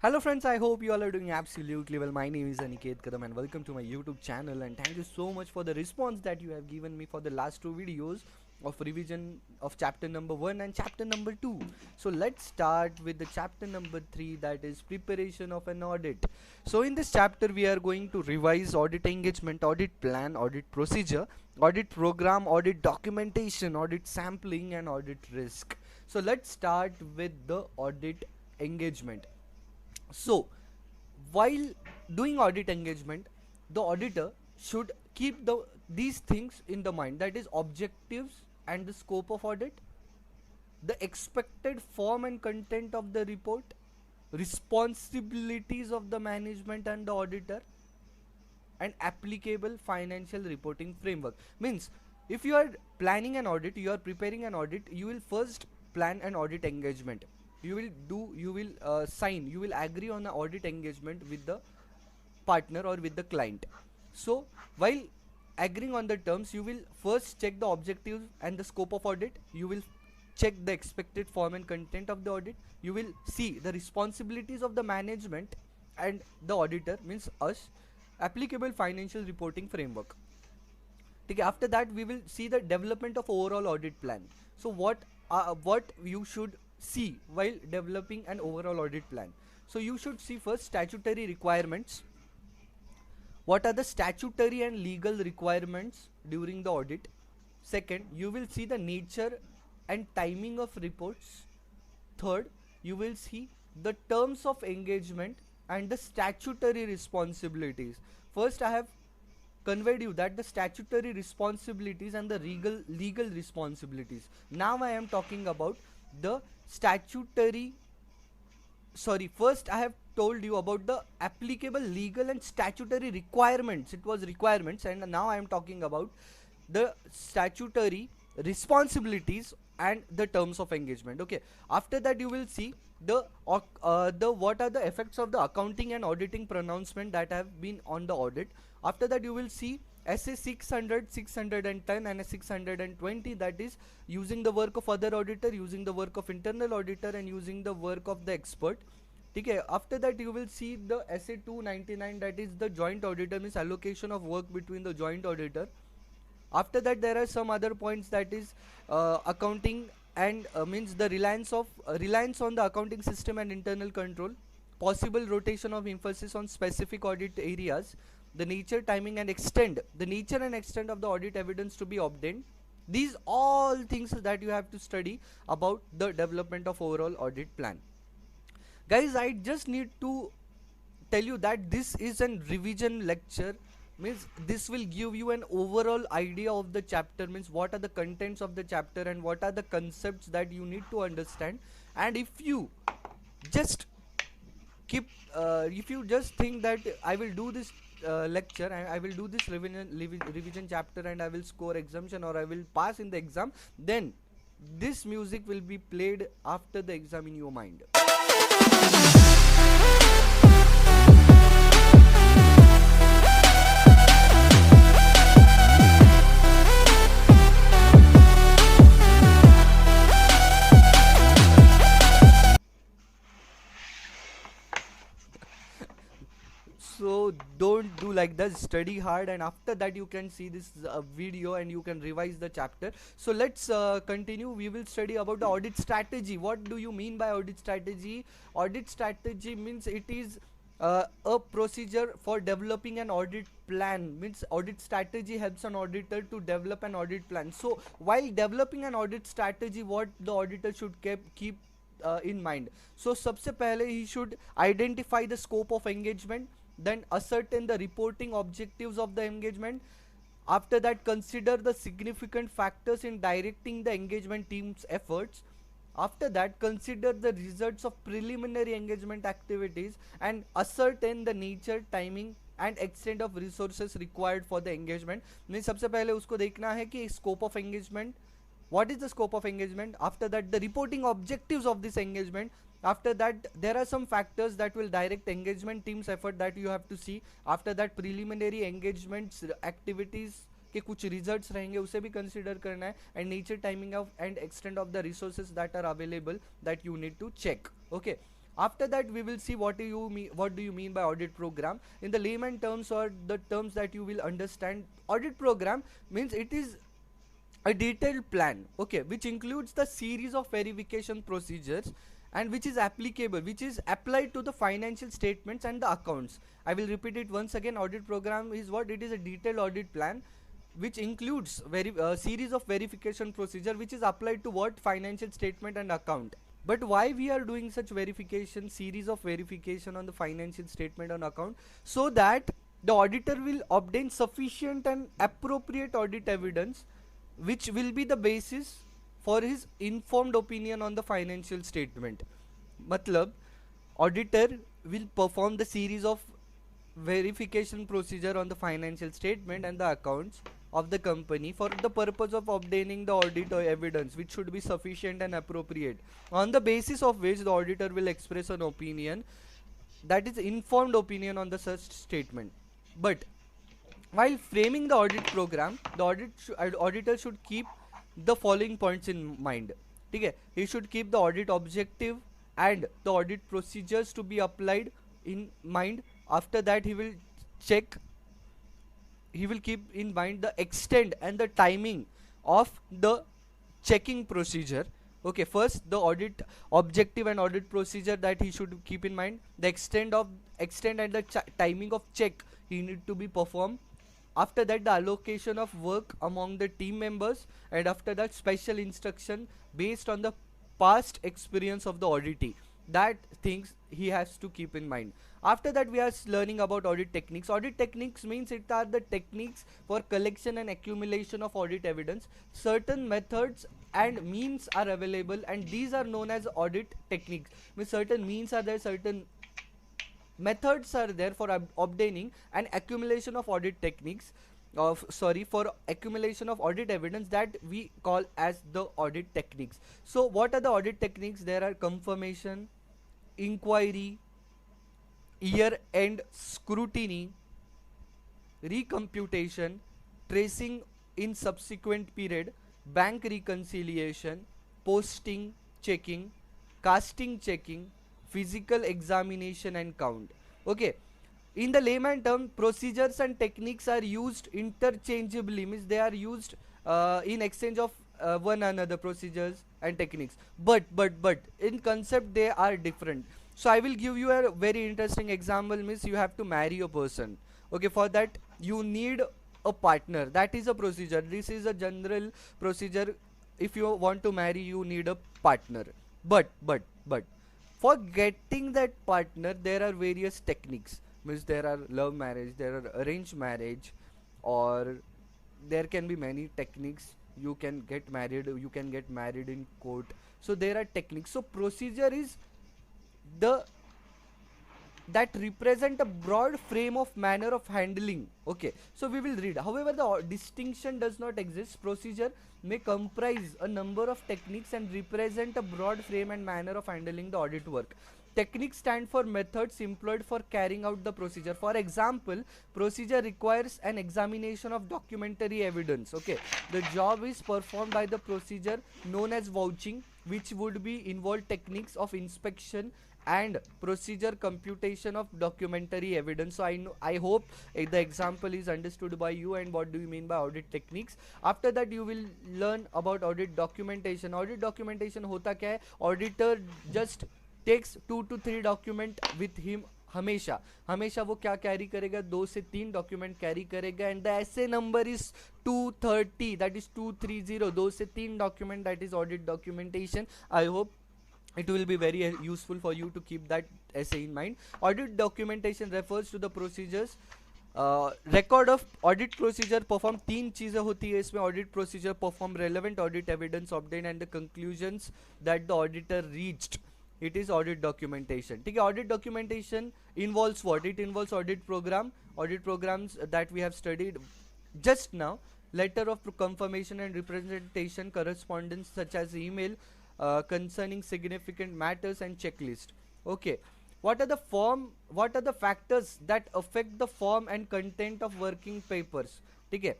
Hello friends, I hope you all are doing absolutely well. My name is Aniket Kadam and welcome to my YouTube channel, and thank you so much for the response that you have given me for the last two videos of revision of chapter number 1 and chapter number 2. So let's start with the chapter number 3, that is preparation of an audit. So in this chapter we are going to revise audit engagement, audit plan, audit procedure, audit program, audit documentation, audit sampling and audit risk. So let's start with the audit engagement. So, while doing audit engagement, the auditor should keep these things in the mind, that is objectives and the scope of audit, the expected form and content of the report, responsibilities of the management and the auditor, and applicable financial reporting framework. Means if you are planning an audit, you are preparing an audit, you will first plan an audit engagement. You will sign, you will agree on an audit engagement with the partner or with the client. So while agreeing on the terms, you will first check the objectives and the scope of audit, you will check the expected form and content of the audit, you will see the responsibilities of the management and the auditor, means us, applicable financial reporting framework. Okay, after that we will see the development of overall audit plan. So what you should see while developing an overall audit plan. So you should see first statutory requirements. What are the statutory and legal requirements during the audit? Second, you will see the nature and timing of reports. Third, you will see the terms of engagement and the statutory responsibilities. First, I have conveyed you that the statutory responsibilities and the legal responsibilities. Now I am talking about the statutory, sorry, first I have told you about the applicable legal and statutory requirements. It was requirements, and now I am talking about the statutory responsibilities and the terms of engagement. Okay, after that you will see the what are the effects of the accounting and auditing pronouncement that have been on the audit. After that you will see SA 600, 610 and a 620, that is using the work of other auditor, using the work of internal auditor and using the work of the expert. Okay, after that you will see the SA 299, that is the joint auditor, means allocation of work between the joint auditor. After that there are some other points, that is accounting and means the reliance on the accounting system and internal control, possible rotation of emphasis on specific audit areas, the nature, timing and extent, the nature and extent of the audit evidence to be obtained. These all things that you have to study about the development of overall audit plan. Guys, I just need to tell you that this is a revision lecture, means this will give you an overall idea of the chapter, means what are the contents of the chapter and what are the concepts that you need to understand. And if you just if you just think that I will do this lecture and I will do this revision chapter and I will score exemption or I will pass in the exam, then this music will be played after the exam in your mind. So don't do like that, study hard, and after that you can see this video and you can revise the chapter. So let's continue. We will study about the audit strategy. What do you mean by audit strategy? Audit strategy means it is a procedure for developing an audit plan, means audit strategy helps an auditor to develop an audit plan. So while developing an audit strategy, what the auditor should keep in mind? So सबसे पहले he should identify the scope of engagement, then ascertain the reporting objectives of the engagement. After that, consider the significant factors in directing the engagement team's efforts. After that, consider the results of preliminary engagement activities and ascertain the nature, timing and extent of resources required for the engagement. means सबसे पहले उसको देखना है कि scope of engagement, what is the scope of engagement. After that, the reporting objectives of this engagement. After that, there are some factors that will direct engagement team's effort that you have to see. After that, preliminary engagements activities के कुछ results रहेंगे, उसे भी consider करना है, and nature, timing of and extent of the resources that are available that you need to check. Okay, After that we will see what do you mean by audit program in the layman terms, or the terms that you will understand. Audit program means it is a detailed plan, okay, which includes the series of verification procedures and which is applicable, which is applied to the financial statements and the accounts. I will repeat it once again. Audit program is what? It is a detailed audit plan which includes series of verification procedure which is applied to what? Financial statement and account. But why we are doing such verification, series of verification on the financial statement and account? So that the auditor will obtain sufficient and appropriate audit evidence which will be the basis for his informed opinion on the financial statement. Matlab, auditor will perform the series of verification procedure on the financial statement and the accounts of the company for the purpose of obtaining the audit or evidence which should be sufficient and appropriate, on the basis of which the auditor will express an opinion, that is informed opinion on the such statement. But while framing the audit program, the auditor should keep the following points in mind. Okay, he should keep the audit objective and the audit procedures to be applied in mind. After that, he will keep in mind the extent and the timing of the checking procedure. Okay, first the audit objective and audit procedure that he should keep in mind. The extent and the timing of check he need to be performed. After that, the allocation of work among the team members, and after that, special instruction based on the past experience of the auditee. That things he has to keep in mind. After that, we are learning about audit techniques. Audit techniques means it are the techniques for collection and accumulation of audit evidence. Certain methods and means are available, and these are known as audit techniques. Means certain means are there, certain methods are there for obtaining an accumulation of audit techniques for accumulation of audit evidence, that we call as the audit techniques. So what are the audit techniques? There are confirmation, inquiry, year end scrutiny, recomputation, tracing in subsequent period, bank reconciliation, posting checking, casting checking, physical examination and count. Okay, in the layman term, procedures and techniques are used interchangeably, means they are used in exchange of one another, procedures and techniques, but in concept they are different. So I will give you a very interesting example. Means you have to marry a person. Okay, for that you need a partner. That is a procedure. This is a general procedure. If you want to marry, you need a partner. But for getting that partner, there are various techniques. Means there are love marriage, there are arranged marriage, or there can be many techniques. You can get married in court. So there are techniques. So procedure is that represent a broad frame of manner of handling. Okay, so we will read. However, the distinction does not exist. Procedure may comprise a number of techniques and represent a broad frame and manner of handling the audit work. Techniques stand for methods employed for carrying out the procedure. For example, procedure requires an examination of documentary evidence. Okay, the job is performed by the procedure known as vouching, which would be involved techniques of inspection and procedure computation of documentary evidence. So I hope the example is understood by you and what do you mean by audit techniques. After that, you will learn about audit documentation. Audit documentation hota kya hai? Auditor just takes 2 to 3 document with him. हमेशा वो क्या carry करेगा? 2 से 3 document carry करेगा, and the ऐसे number is 230, that is 230. 2 से 3 document, that is audit documentation. I hope it will be very useful for you to keep that essay in mind. Audit documentation refers to the procedures, record of audit procedure perform. 3 चीजें होती है इसमें. audit procedure perform relevant audit evidence obtained and the conclusions that the auditor reached. It is audit documentation. ठीक है, audit documentation involves what? It involves audit program, audit programs that we have studied just now, letter of confirmation and representation, correspondence such as email concerning significant matters, and checklist. Okay, what are the factors that affect the form and content of working papers? ठीक है,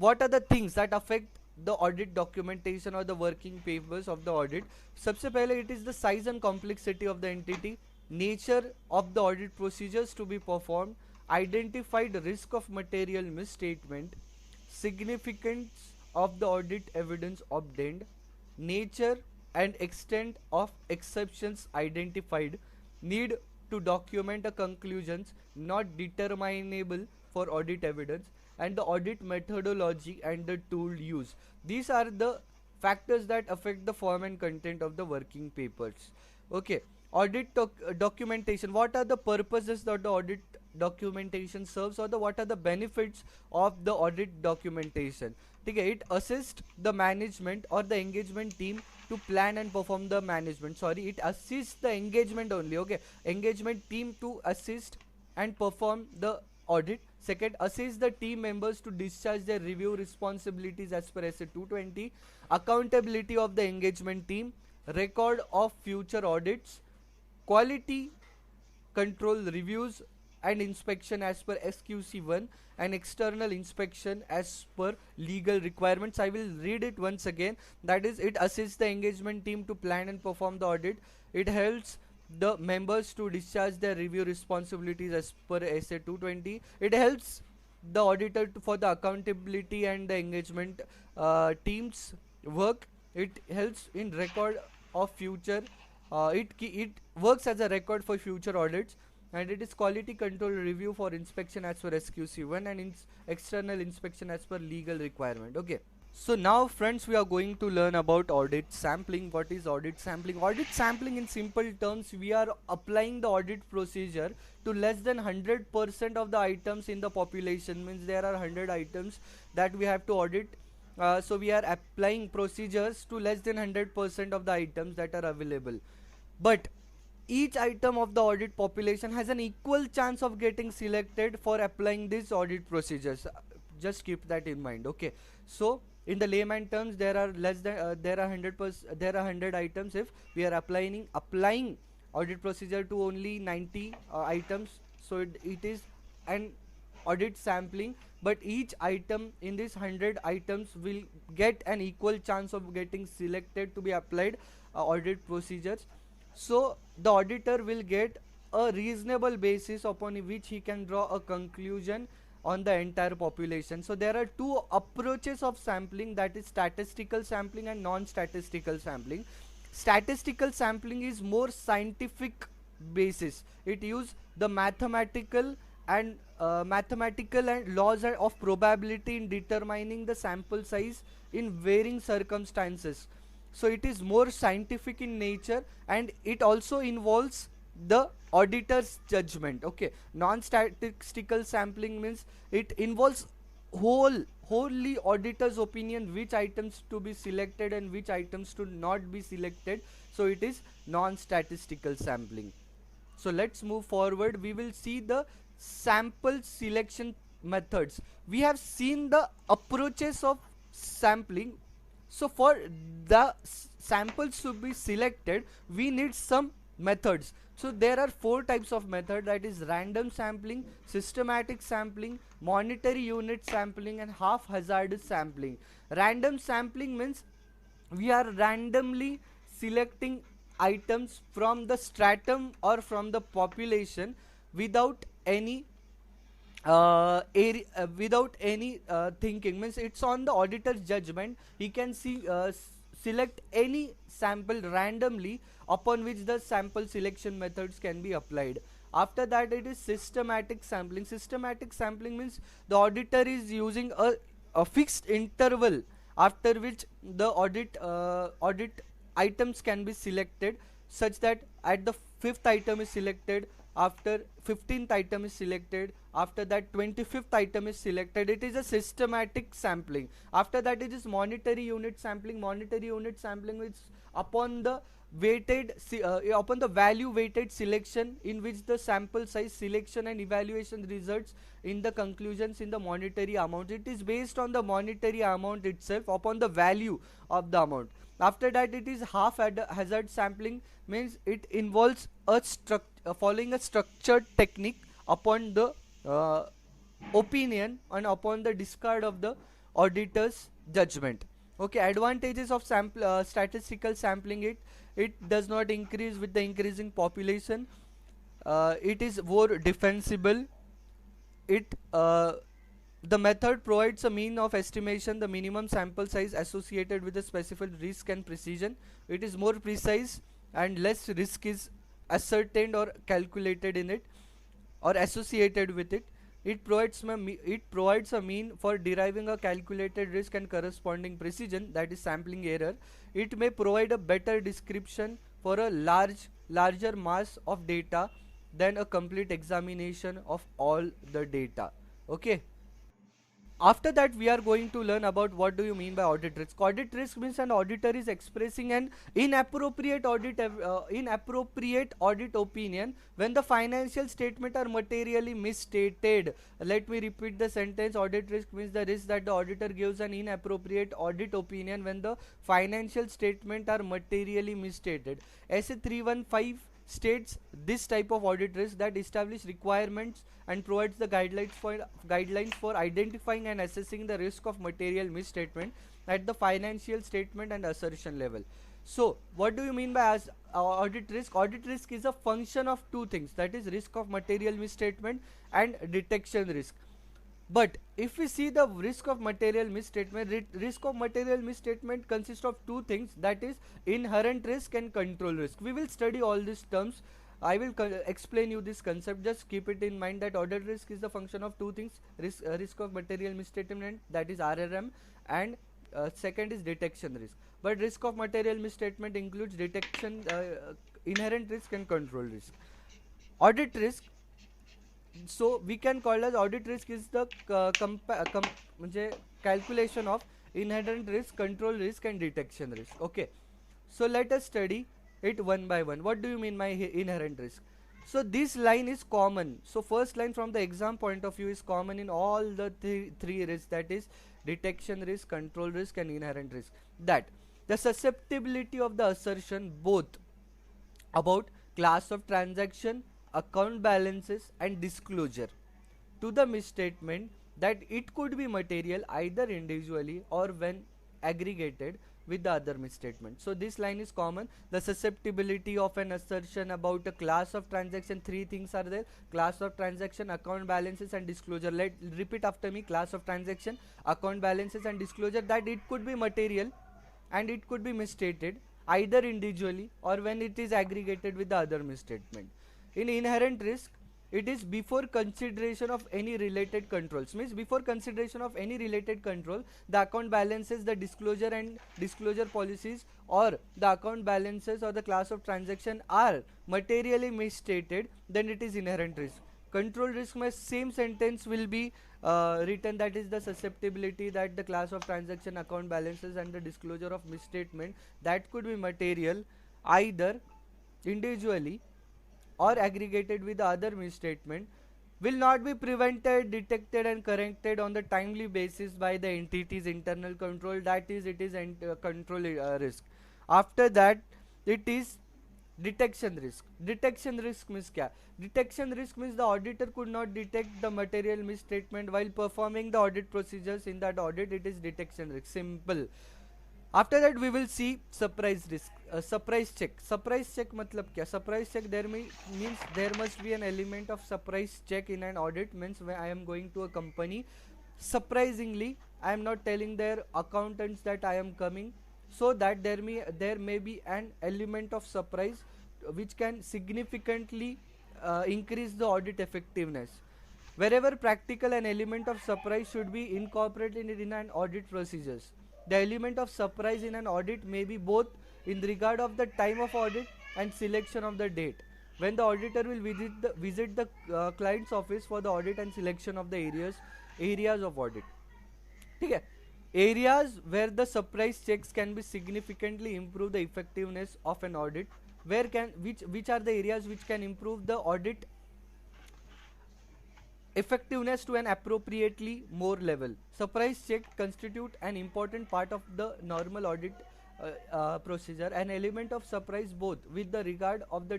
what are the things that affect the audit documentation or the working papers of the audit. सबसे पहले it is the size and complexity of the entity, nature of the audit procedures to be performed, identified risk of material misstatement, significance of the audit evidence obtained, nature and extent of exceptions identified, need to document a conclusions not determinable for audit evidence, and the audit methodology and the tool used. These are the factors that affect the form and content of the working papers. Okay, audit documentation. What are the purposes that the audit documentation serves, or the what are the benefits of the audit documentation? Okay, it assists the management or the engagement team to plan and perform the management. Sorry, it assists the engagement only. Okay, engagement team to assist and perform the audit. Second, assist the team members to discharge their review responsibilities as per SA 220. Accountability of the engagement team, record of future audits, quality control reviews and inspection as per SQC1, and external inspection as per legal requirements. I will read it once again. That is, it assists the engagement team to plan and perform the audit. It helps the members to discharge their review responsibilities as per SA 220. It helps the auditor for the accountability and the engagement teams work. It helps in record of future. It works as a record for future audits, and it is quality control review for inspection as per SQC1, and external inspection as per legal requirement. Okay. So now friends, we are going to learn about audit sampling. What is audit sampling? Audit sampling, in simple terms, we are applying the audit procedure to less than 100% of the items in the population. Means there are 100 items that we have to audit. So we are applying procedures to less than 100% of the items that are available. But each item of the audit population has an equal chance of getting selected for applying these audit procedures. Just keep that in mind. Okay. So in the layman terms, there are less than there are 100 items. If we are applying audit procedure to only 90 items, so it is an audit sampling. But each item in this 100 items will get an equal chance of getting selected to be applied audit procedures. So the auditor will get a reasonable basis upon which he can draw a conclusion on the entire population. So there are two approaches of sampling, that is statistical sampling and non-statistical sampling. Statistical sampling is more scientific basis. It uses the mathematical and laws of probability in determining the sample size in varying circumstances. So it is more scientific in nature, and it also involves the auditor's judgment. Okay, non-statistical sampling means it involves wholly auditor's opinion which items to be selected and which items to not be selected. So it is non-statistical sampling. So let's move forward. We will see the sample selection methods. We have seen the approaches of sampling. So for the samples to be selected, we need some methods. So there are 4 types of method, that is random sampling, systematic sampling, monetary unit sampling, and haphazard sampling. Random sampling means we are randomly selecting items from the stratum or from the population without any thinking. Means it's on the auditor's judgment. He can select any sample randomly, upon which the sample selection methods can be applied. After that, it is systematic sampling. Systematic sampling means the auditor is using a fixed interval after which the audit items can be selected, such that at the 5th item is selected, after 15th item is selected, after that 25th item is selected. It is a systematic sampling. After that, it is monetary unit sampling. Monetary unit sampling is upon the value weighted selection, in which the sample size selection and evaluation results in the conclusions in the monetary amount. It is based on the monetary amount itself, upon the value of the amount. After that, it is haphazard sampling, means it involves following a structured technique upon the opinion and upon the discard of the auditor's judgment. Okay, advantages of statistical sampling. It does not increase with the increasing population. It is more defensible. It The method provides a mean of estimation the minimum sample size associated with a specific risk and precision. It is more precise and less risk is ascertained or calculated in it or associated with it. It provides a mean for deriving a calculated risk and corresponding precision, that is sampling error. It may provide a better description for a larger mass of data than a complete examination of all the data. Okay. After that, we are going to learn about what do you mean by audit risk. Audit risk means an auditor is expressing an inappropriate audit opinion when the financial statement are materially misstated. Let me repeat the sentence. Audit risk means the risk that the auditor gives an inappropriate audit opinion when the financial statement are materially misstated. SA 315 states this type of audit risk that establish requirements and provides the guidelines for identifying and assessing the risk of material misstatement at the financial statement and assertion level. So what do you mean by as audit risk? Audit risk is a function of two things, that is risk of material misstatement and detection risk. But if we see the risk of material misstatement, risk of material misstatement consists of two things, that is inherent risk and control risk. We will study all these terms. I will explain you this concept. Just keep it in mind that audit risk is the function of two things: risk of material misstatement, that is RRM, and second is detection risk. But risk of material misstatement includes detection, inherent risk, and control risk. Audit risk, so we can call as audit risk is the म्हणजे calculation of inherent risk, control risk, and detection risk. Okay, so let us study it one by one. What do you mean by inherent risk? So this line is common. So first line from the exam point of view is common in all the three risks, that is detection risk, control risk, and inherent risk. That the susceptibility of the assertion both about class of transaction, account balances, and disclosure to the misstatement that it could be material either individually or when aggregated with the other misstatement. So this line is common. The susceptibility of an assertion about a class of transaction, three things are there: class of transaction, account balances, and disclosure. Let repeat after me: class of transaction, account balances, and disclosure. That it could be material and it could be misstated either individually or when it is aggregated with the other misstatement. In inherent risk, it is before consideration of any related controls, means before consideration of any related control, the account balances, the disclosure and disclosure policies, or the account balances or the class of transaction are materially misstated, then it is inherent risk. Control risk, my same sentence will be written, that is the susceptibility that the class of transaction, account balances, and the disclosure of misstatement that could be material either individually or aggregated with the other misstatement will not be prevented, detected, and corrected on the timely basis by the entity's internal control, that is it is control risk. After that, it is detection risk. Detection risk means kya? Detection risk means the auditor could not detect the material misstatement while performing the audit procedures. In that audit, it is detection risk. Simple. After that, we will see surprise risk. Surprise check. Surprise check matlab kya? Surprise check means there must be an element of surprise check in an audit. Means when I am going to a company, surprisingly I am not telling their accountants that I am coming, so that there may be an element of surprise which can significantly increase the audit effectiveness. Wherever practical, an element of surprise should be incorporated in an audit procedures. The element of surprise in an audit may be both in regard of the time of audit and selection of the date when the auditor will visit the client's office for the audit and selection of the areas of audit. Okay. Areas where the surprise checks can be significantly improve the effectiveness of an audit. Which are the areas which can improve the audit effectiveness to an appropriately more level? Surprise check constitute an important part of the normal audit procedure. An element of surprise both with the regard of the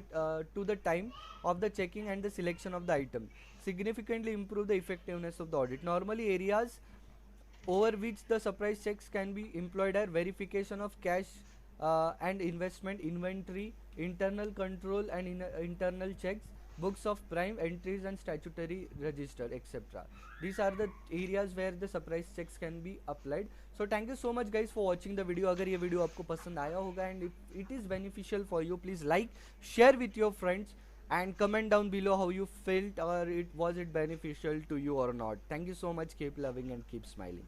to the time of the checking and the selection of the item significantly improve the effectiveness of the audit. Normally, areas over which the surprise checks can be employed are verification of cash and investment inventory, internal control and internal checks, books of prime entries and statutory register, etc. These are the areas where the surprise checks can be applied. So thank you so much guys for watching the video. अगर ये video आपको पसंद आया होगा and if it is beneficial for you, please like, share with your friends and comment down below how you felt, or it was it beneficial to you or not. Thank you so much. Keep loving and keep smiling.